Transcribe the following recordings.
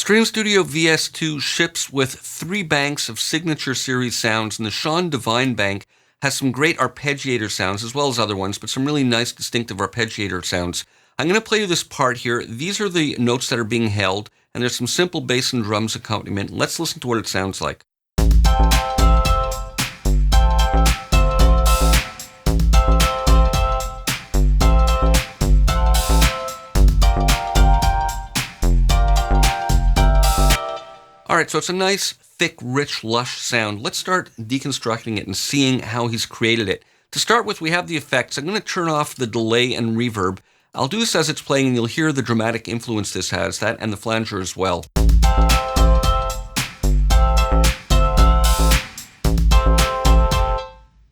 Stream Studio VS-2 ships with 3 banks of signature series sounds, and the Sean Devine bank has some great arpeggiator sounds as well as other ones, but some really nice distinctive arpeggiator sounds. I'm going to play you this part here. These are the notes that are being held, and there's some simple bass and drums accompaniment. Let's listen to what it sounds like. Alright, so it's a nice, thick, rich, lush sound. Let's start deconstructing it and seeing how he's created it. To start with, we have the effects. I'm going to turn off the delay and reverb. I'll do this as it's playing, and you'll hear the dramatic influence this has, that and the flanger as well.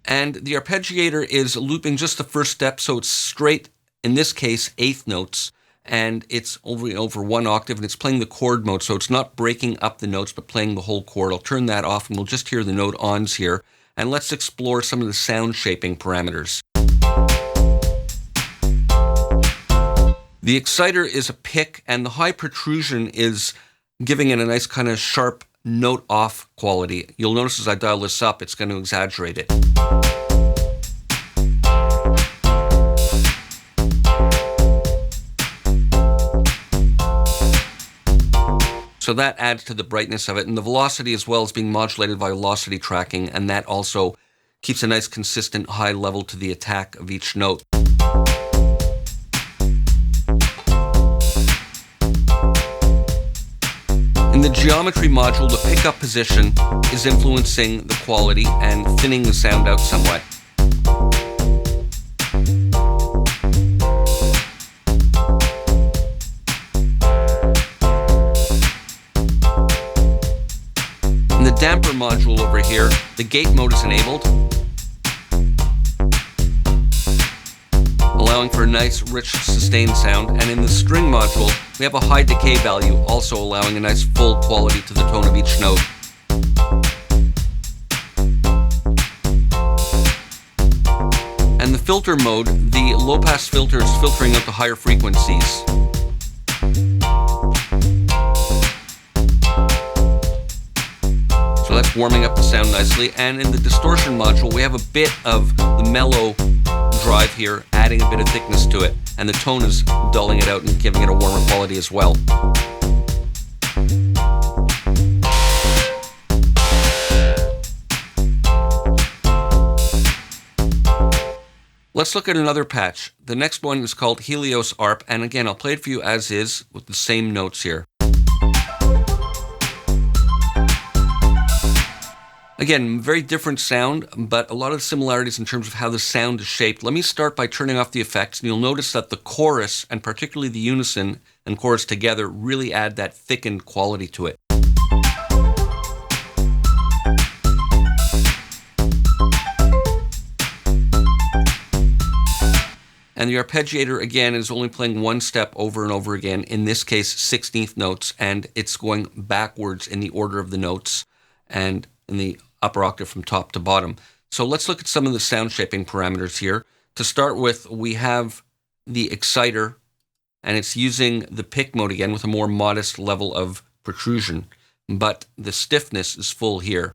And the arpeggiator is looping just the first step, so it's straight, in this case, eighth notes. And it's over 1 octave, and it's playing the chord mode, so it's not breaking up the notes, but playing the whole chord. I'll turn that off, and we'll just hear the note ons here. And let's explore some of the sound shaping parameters. The exciter is a pick, and the high protrusion is giving it a nice kind of sharp note off quality. You'll notice as I dial this up, it's going to exaggerate it. So that adds to the brightness of it, and the velocity as well is being modulated by velocity tracking, and that also keeps a nice consistent high level to the attack of each note. In the geometry module, the pickup position is influencing the quality and thinning the sound out somewhat. In the damper module over here, the gate mode is enabled, allowing for a nice, rich, sustained sound. And in the string module, we have a high decay value, also allowing a nice full quality to the tone of each note. And the filter mode, the low-pass filter is filtering out the higher frequencies. So that's warming up the sound nicely. And in the distortion module, we have a bit of the mellow drive here, adding a bit of thickness to it. And the tone is dulling it out and giving it a warmer quality as well. Let's look at another patch. The next one is called Helios ARP, and again, I'll play it for you as is with the same notes here. Again, very different sound, but a lot of similarities in terms of how the sound is shaped. Let me start by turning off the effects, and you'll notice that the chorus, and particularly the unison and chorus together, really add that thickened quality to it. And the arpeggiator, again, is only playing 1 step over and over again, in this case 16th notes, and it's going backwards in the order of the notes and in the upper octave from top to bottom. So let's look at some of the sound shaping parameters here. To start with, we have the exciter, and it's using the pick mode again with a more modest level of protrusion, but the stiffness is full here.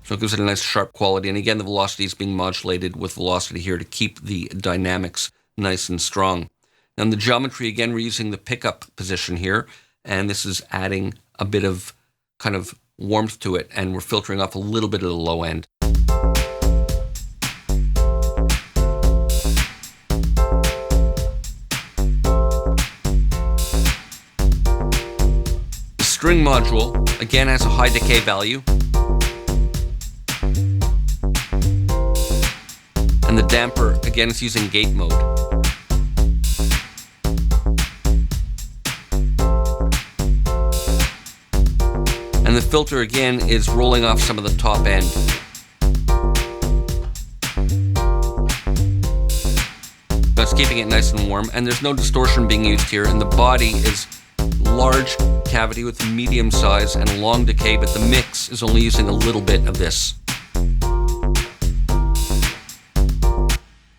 So it gives it a nice sharp quality, and again the velocity is being modulated with velocity here to keep the dynamics nice and strong. Now in the geometry, again, we're using the pickup position here, and this is adding a bit of kind of warmth to it, and we're filtering off a little bit of the low end. The string module, again, has a high decay value. And the damper, again, is using gate mode. And the filter, again, is rolling off some of the top end. That's keeping it nice and warm, and there's no distortion being used here, and the body is large cavity with medium size and a long decay, but the mix is only using a little bit of this.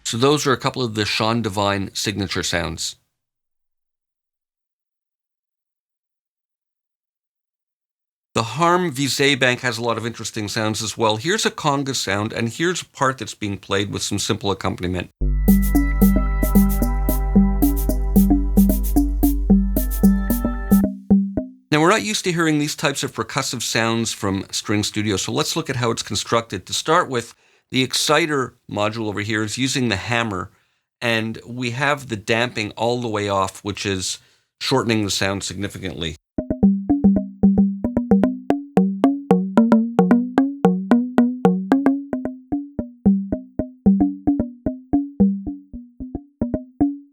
So those are a couple of the Sean Devine signature sounds. The Harm Visser bank has a lot of interesting sounds as well. Here's a conga sound, and here's a part that's being played with some simple accompaniment. Now, we're not used to hearing these types of percussive sounds from String Studio, so let's look at how it's constructed. To start with, the exciter module over here is using the hammer, and we have the damping all the way off, which is shortening the sound significantly.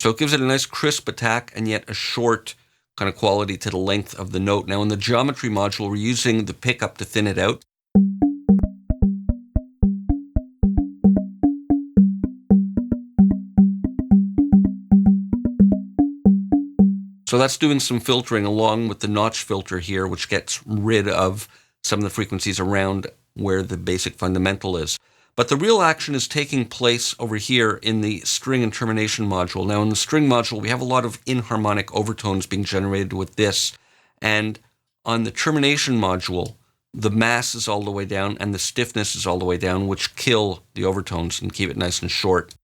So it gives it a nice crisp attack and yet a short kind of quality to the length of the note. Now in the geometry module, we're using the pickup to thin it out. So that's doing some filtering along with the notch filter here, which gets rid of some of the frequencies around where the basic fundamental is. But the real action is taking place over here in the string and termination module. Now in the string module, we have a lot of inharmonic overtones being generated with this. And on the termination module, the mass is all the way down and the stiffness is all the way down, which kill the overtones and keep it nice and short.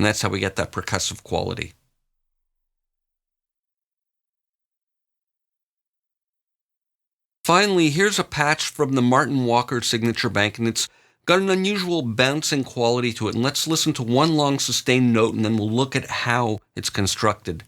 And that's how we get that percussive quality. Finally, here's a patch from the Martin Walker signature bank, and it's got an unusual bouncing quality to it. And let's listen to one long sustained note, and then we'll look at how it's constructed.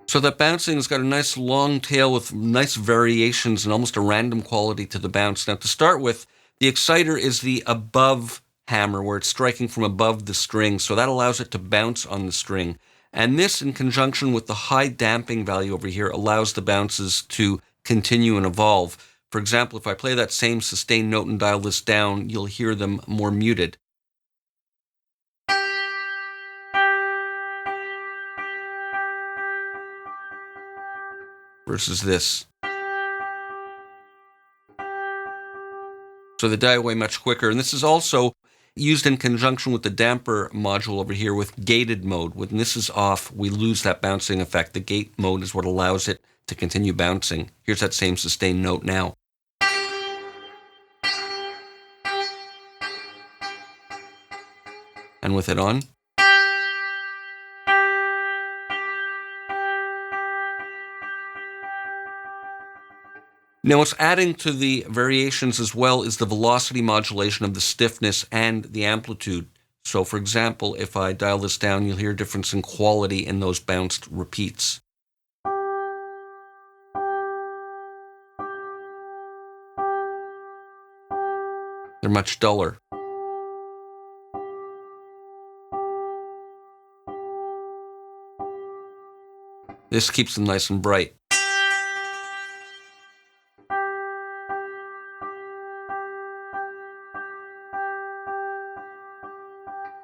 So that bouncing has got a nice long tail with nice variations and almost a random quality to the bounce. Now to start with, the exciter is the above hammer where it's striking from above the string, so that allows it to bounce on the string. And this, in conjunction with the high damping value over here, allows the bounces to continue and evolve. For example, if I play that same sustained note and dial this down, you'll hear them more muted. Versus this. So they die away much quicker. And this is also used in conjunction with the damper module over here with gated mode. When this is off, we lose that bouncing effect. The gate mode is what allows it to continue bouncing. Here's that same sustained note now. And with it on. Now, what's adding to the variations as well is the velocity modulation of the stiffness and the amplitude. So, for example, if I dial this down, you'll hear a difference in quality in those bounced repeats. They're much duller. This keeps them nice and bright.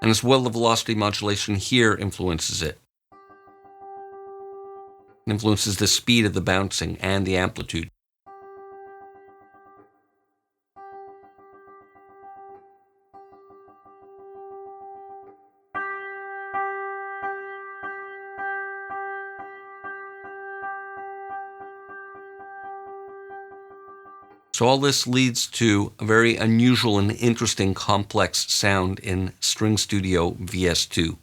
And as well, the velocity modulation here influences it. It influences the speed of the bouncing and the amplitude. So all this leads to a very unusual and interesting complex sound in String Studio VS-2.